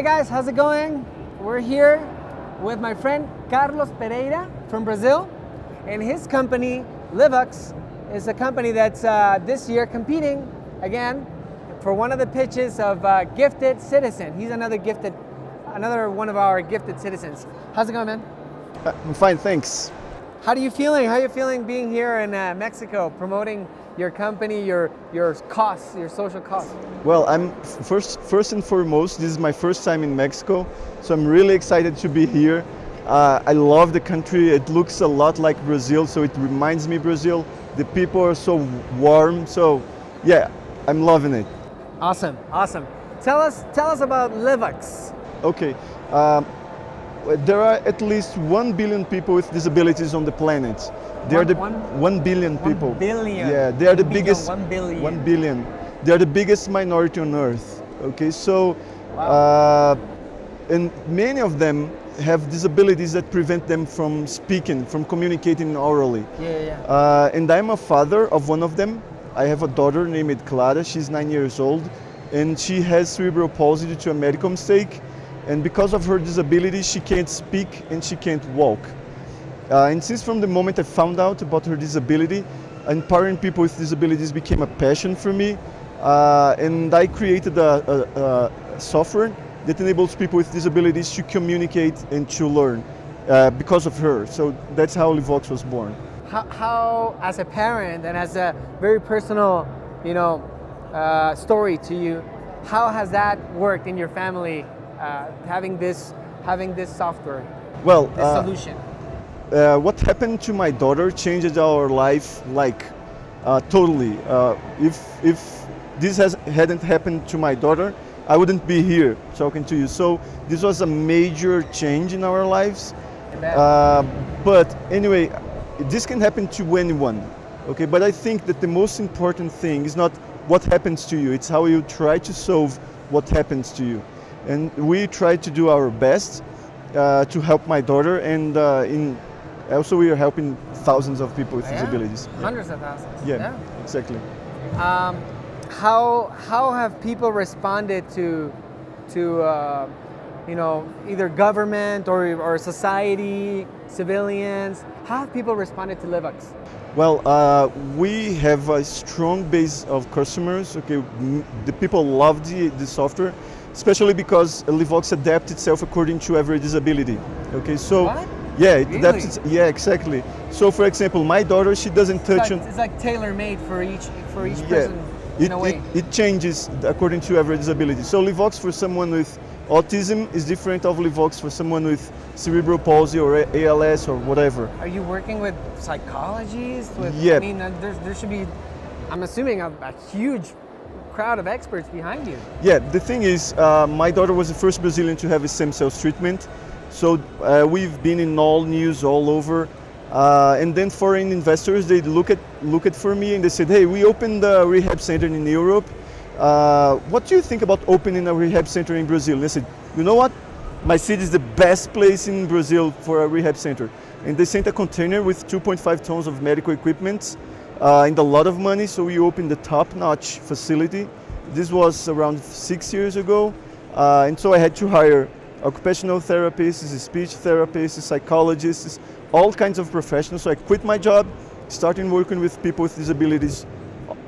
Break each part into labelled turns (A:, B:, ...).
A: Hey guys, how's it going? We're here with my friend Carlos Pereira from Brazil, and his company, LIVOX, is a company that's this year competing again for one of the pitches of Gifted Citizen. He's another one of our gifted citizens. How's it going, man?
B: I'm fine, thanks.
A: How are you feeling? How are you feeling being here in Mexico, promoting your company, your cause, your social cause?
B: Well, I'm first and foremost, this is my first time in Mexico, so I'm really excited to be here. I love the country. It looks a lot like Brazil, so it reminds me Brazil. The people are so warm, so yeah, I'm loving it.
A: Awesome, awesome. Tell us about LIVOX.
B: Okay. There are at least 1 billion people with disabilities on the planet. They are the 1 billion people.
A: 1 billion.
B: Yeah, they are the biggest.
A: 1 billion.
B: 1 billion. They are the biggest minority on earth. Okay, so
A: wow.
B: And many of them have disabilities that prevent them from speaking, from communicating orally.
A: Yeah.
B: And I'm a father of one of them. I have a daughter named Clara. She's 9 years old, and she has cerebral palsy due to a medical mistake. And because of her disability, she can't speak and she can't walk. And since from the moment I found out about her disability, empowering people with disabilities became a passion for me. And I created a software that enables people with disabilities to communicate and to learn because of her. So that's how LIVOX was born.
A: How as a parent and as a very personal, story to you, how has that worked in your family? Having this software,
B: well,
A: this solution.
B: What happened to my daughter changed our life totally. If this hadn't happened to my daughter, I wouldn't be here talking to you. So this was a major change in our lives. But anyway, this can happen to anyone. Okay, but I think that the most important thing is not what happens to you; it's how you try to solve what happens to you. And we try to do our best to help my daughter, and also we are helping thousands of people with disabilities.
A: Hundreds of thousands.
B: Yeah, exactly.
A: How have people responded to either government or society, civilians? How have people responded to LIVOX?
B: Well, we have a strong base of customers. Okay, the people love the software, especially because LIVOX adapts itself according to every disability. Okay, so
A: what?
B: Yeah, it
A: really?
B: adapts. Yeah, exactly. So, for example, my daughter, she doesn't touch.
A: It's like tailor-made for each person in a way.
B: It changes according to every disability. So, LIVOX for someone with autism is different of LIVOX for someone with cerebral palsy or ALS or whatever.
A: Are you working with psychologists?
B: Yeah.
A: I mean, there should be, I'm assuming, a huge crowd of experts behind you.
B: Yeah, the thing is, my daughter was the first Brazilian to have a stem cells treatment. So we've been in all news all over. And then foreign investors, they look at for me and they said, hey, we opened a rehab center in Europe. What do you think about opening a rehab center in Brazil? And I said, you know what? My city is the best place in Brazil for a rehab center. And they sent a container with 2.5 tons of medical equipment and a lot of money. So we opened the top-notch facility. This was around 6 years ago. And so I had to hire occupational therapists, speech therapists, psychologists, all kinds of professionals. So I quit my job, started working with people with disabilities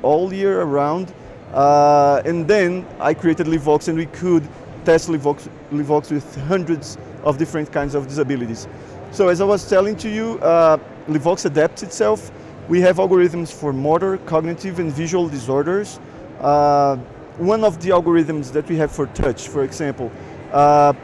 B: all year around. And then I created LIVOX, and we could test LIVOX with hundreds of different kinds of disabilities. So as I was telling to you, LIVOX adapts itself. We have algorithms for motor, cognitive, and visual disorders. One of the algorithms that we have for touch, for example,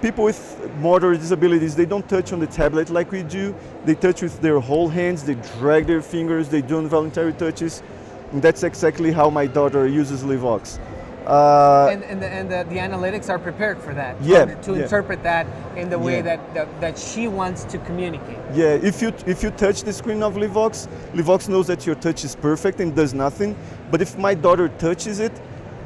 B: people with motor disabilities, they don't touch on the tablet like we do. They touch with their whole hands, they drag their fingers, they do involuntary touches. And that's exactly how my daughter uses LIVOX.
A: And the analytics are prepared for that. To interpret that in the way that she wants to communicate.
B: Yeah, if you touch the screen of LIVOX, LIVOX knows that your touch is perfect and does nothing. But if my daughter touches it,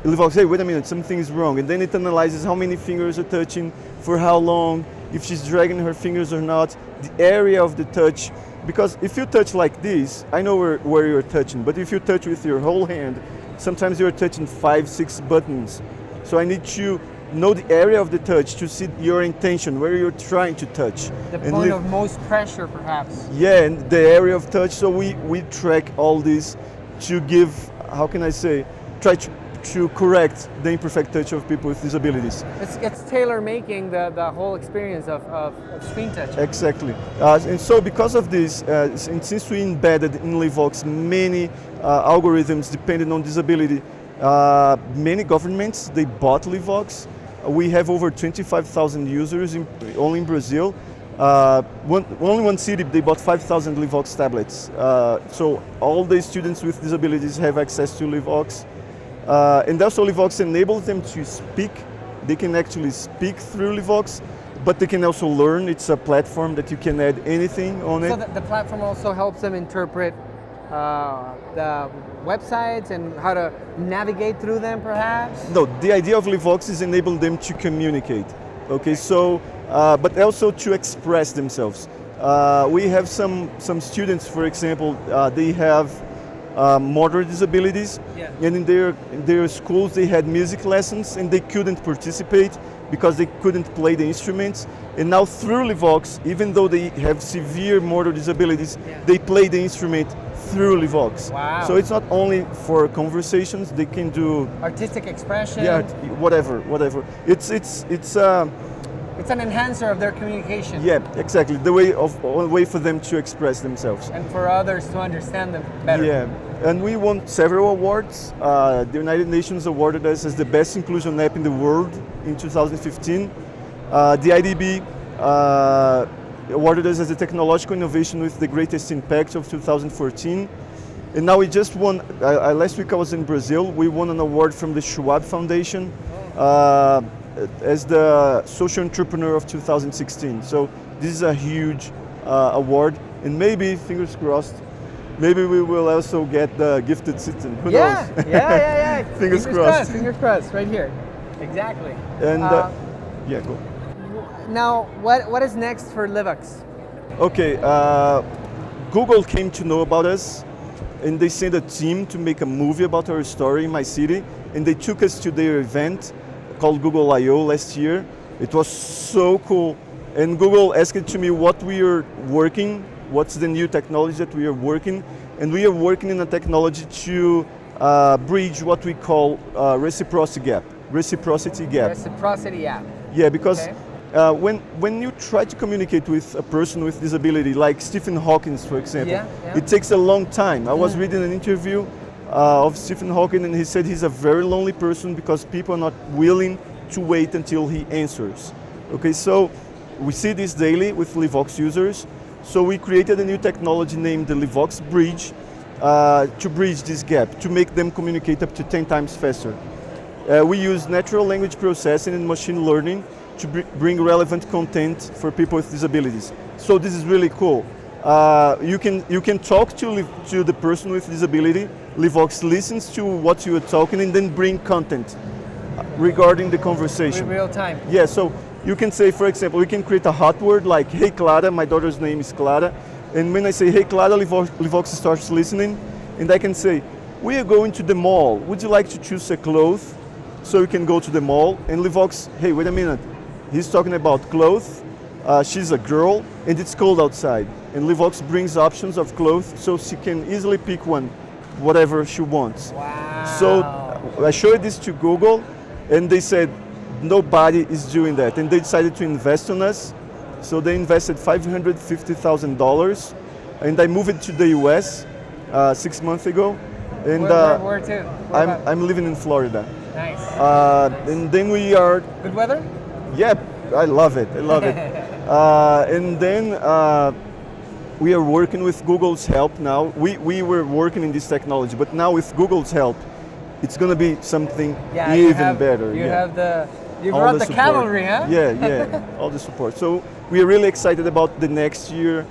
B: LIVOX, hey, wait a minute, something is wrong. And then it analyzes how many fingers are touching, for how long, if she's dragging her fingers or not, the area of the touch. Because if you touch like this, I know where you're touching, but if you touch with your whole hand, sometimes you're touching 5, 6 buttons. So I need to know the area of the touch, to see your intention, where you're trying to touch.
A: The
B: and
A: point of most pressure, perhaps.
B: Yeah, and the area of touch. So we track all this to give, how can I say, try to correct the imperfect touch of people with disabilities.
A: It's tailor making the whole experience of screen touch.
B: Exactly. And so because of this, and since we embedded in LIVOX many algorithms depending on disability, many governments, they bought LIVOX. We have over 25,000 users only in Brazil. Only one city, they bought 5,000 LIVOX tablets. So all the students with disabilities have access to LIVOX. And also LIVOX enables them to speak. They can actually speak through LIVOX, but they can also learn. It's a platform that you can add anything on it.
A: So the platform also helps them interpret the websites and how to navigate through them, perhaps?
B: No, the idea of LIVOX is enable them to communicate. Okay, so, but also to express themselves. We have some students, for example, they have moderate disabilities,
A: yeah.
B: And in their schools they had music lessons and they couldn't participate because they couldn't play the instruments. And now through LIVOX, even though they have severe motor disabilities,
A: yeah.
B: they play the instrument through LIVOX.
A: Wow.
B: So it's not only for conversations, they can do
A: artistic expression.
B: Yeah, whatever. It's
A: an enhancer of their communication.
B: Yeah, exactly. A way for them to express themselves.
A: And for others to understand them better.
B: Yeah, and we won several awards. The United Nations awarded us as the best inclusion app in the world in 2015. The IDB awarded us as a technological innovation with the greatest impact of 2014. And now we just won, last week I was in Brazil, we won an award from the Schwab Foundation as the social entrepreneur of 2016. So this is a huge award, and maybe, fingers crossed, maybe we will also get the gifted citizen. Who knows?
A: Yeah.
B: Fingers crossed.
A: Fingers crossed, right here. Exactly.
B: And yeah, go.
A: Now, what is next for LIVOX?
B: Okay, Google came to know about us, and they sent a team to make a movie about our story in my city, and they took us to their event called Google I/O last year. It was so cool, and Google asked to me what we are working, what's the new technology that we are working, and we are working in a technology to bridge what we call reciprocity gap. Reciprocity gap. Yeah, because when you try to communicate with a person with disability, like Stephen Hawking, for example, it takes a long time. I was reading an interview of Stephen Hawking, and he said he's a very lonely person because people are not willing to wait until he answers. Okay, so we see this daily with LIVOX users. So we created a new technology named the LIVOX Bridge to bridge this gap, to make them communicate up to 10 times faster. We use natural language processing and machine learning to bring relevant content for people with disabilities. So this is really cool. You can talk to the person with disability. LIVOX listens to what you are talking and then bring content regarding the conversation.
A: In real time.
B: Yeah, so you can say, for example, we can create a hot word like, hey Clara, my daughter's name is Clara. And when I say, hey Clara, LIVOX starts listening. And I can say, we are going to the mall. Would you like to choose a cloth? So you can go to the mall. And LIVOX, hey, wait a minute. He's talking about clothes. She's a girl and it's cold outside. And LIVOX brings options of clothes so she can easily pick one, whatever she wants.
A: Wow.
B: So I showed this to Google and they said nobody is doing that. And they decided to invest on us. So they invested $550,000 and I moved to the US 6 months ago. And
A: where to?
B: I'm living in Florida.
A: Nice.
B: And then we are...
A: Good weather?
B: Yeah, I love it. And then we are working with Google's help now. We were working in this technology, but now with Google's help, it's going to be something even better.
A: You brought the cavalry, huh?
B: Yeah, all the support. So we are really excited about the next year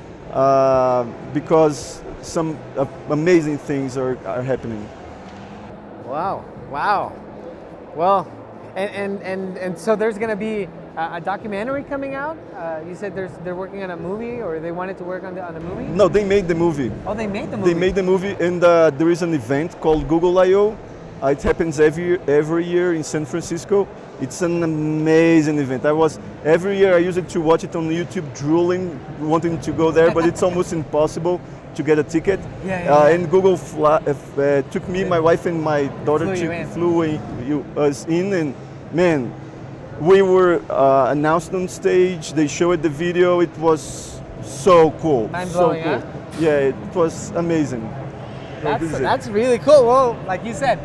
B: because some amazing things are happening.
A: Wow. Well, and so there's going to be a documentary coming out. You said they're working on a movie, or they wanted to work on the movie?
B: No, they made the movie.
A: Oh, they made the movie.
B: They made the movie, and there is an event called Google I/O. It happens every year in San Francisco. It's an amazing event. Every year I use it to watch it on YouTube, drooling, wanting to go there, but it's almost impossible to get a ticket. And Google took me, my wife, and my daughter flew us in, and man, we were announced on stage. They showed the video. It was so cool.
A: Mind-blowing,
B: so cool.
A: huh?
B: Yeah, it was amazing.
A: That's really cool. Well, like you said,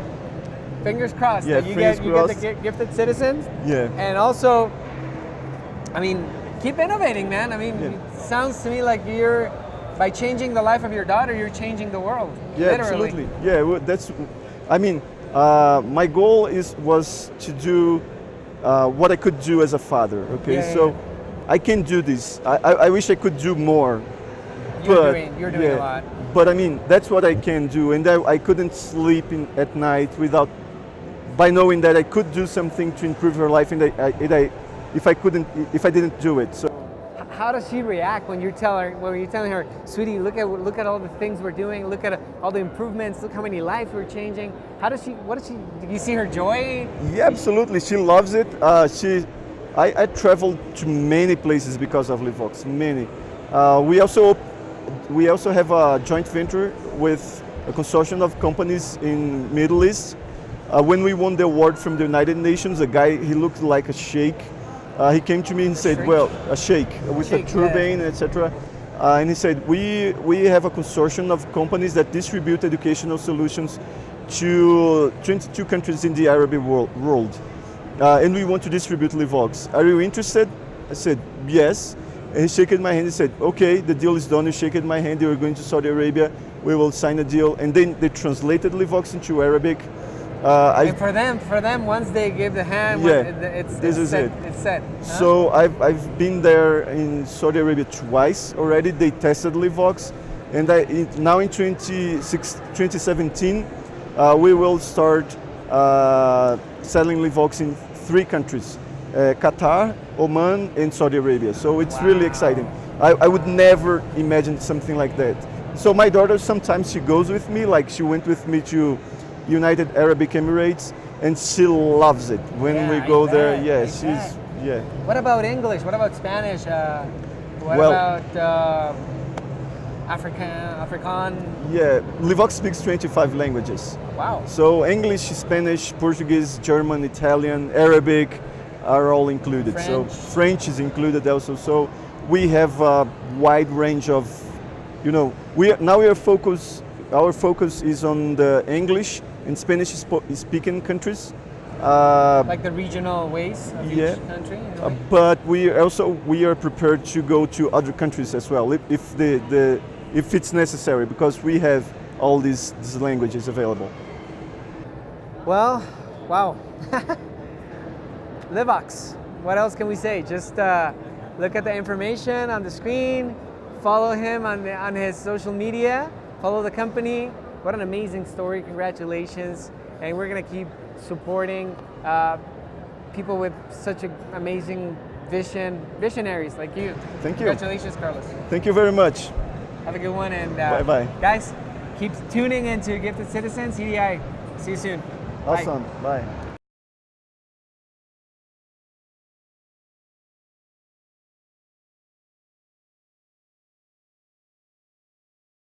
A: fingers crossed that you get the gifted citizens.
B: Yeah.
A: And also, I mean, keep innovating, man. I mean, it sounds to me like by changing the life of your daughter, you're changing the world.
B: Yeah,
A: literally.
B: absolutely. Yeah, my goal was to do what I could do as a father. Okay, I can do this. I wish I could do more.
A: You're doing a lot.
B: But I mean, that's what I can do, and I couldn't sleep at night by knowing that I could do something to improve her life, and if I didn't do it. So
A: how does she react when you're telling her, sweetie, look at all the things we're doing, look at all the improvements, look how many lives we're changing? Do you see her joy?
B: Yeah, absolutely. She loves it. I traveled to many places because of LIVOX, many. We also have a joint venture with a consortium of companies in Middle East. When we won the award from the United Nations, a guy, he looked like a sheikh. He came to me and said, a sheikh with a turban, etc. And he said, we have a consortium of companies that distribute educational solutions to 22 countries in the Arab world. And we want to distribute LIVOX. Are you interested? I said, yes. And he shook my hand and said, okay, the deal is done. You shook my hand, you're going to Saudi Arabia, we will sign a deal. And then they translated LIVOX into Arabic.
A: And for them, once they give the hand, it's set. Huh?
B: So I've been there in Saudi Arabia twice already. They tested LIVOX, and now in 2017, we will start selling LIVOX in 3 countries. Qatar, Oman, and Saudi Arabia. So it's really exciting. I would never imagine something like that. So my daughter, sometimes she goes with me, like she went with me to United Arab Emirates, and she loves it when we go there. Yeah,
A: What about English? What about Spanish? What about Afrikaan?
B: Yeah, LIVOX speaks 25 languages.
A: Wow.
B: So English, Spanish, Portuguese, German, Italian, Arabic are all included.
A: French.
B: So French is included also. So we have a wide range of, our focus is on the English and Spanish speaking countries.
A: Like the regional ways of each country?
B: But we are prepared to go to other countries as well if it's necessary, because we have all these languages available.
A: Well, wow. LIVOX, what else can we say? Just look at the information on the screen, follow him on his social media, follow the company. What an amazing story, congratulations. And we're gonna keep supporting people with such an amazing visionaries like you.
B: Thank you.
A: Congratulations, Carlos.
B: Thank you very much.
A: Have a good one, and
B: bye-bye.
A: Guys, keep tuning into Gifted Citizens, CDI. See you soon.
B: Awesome, bye.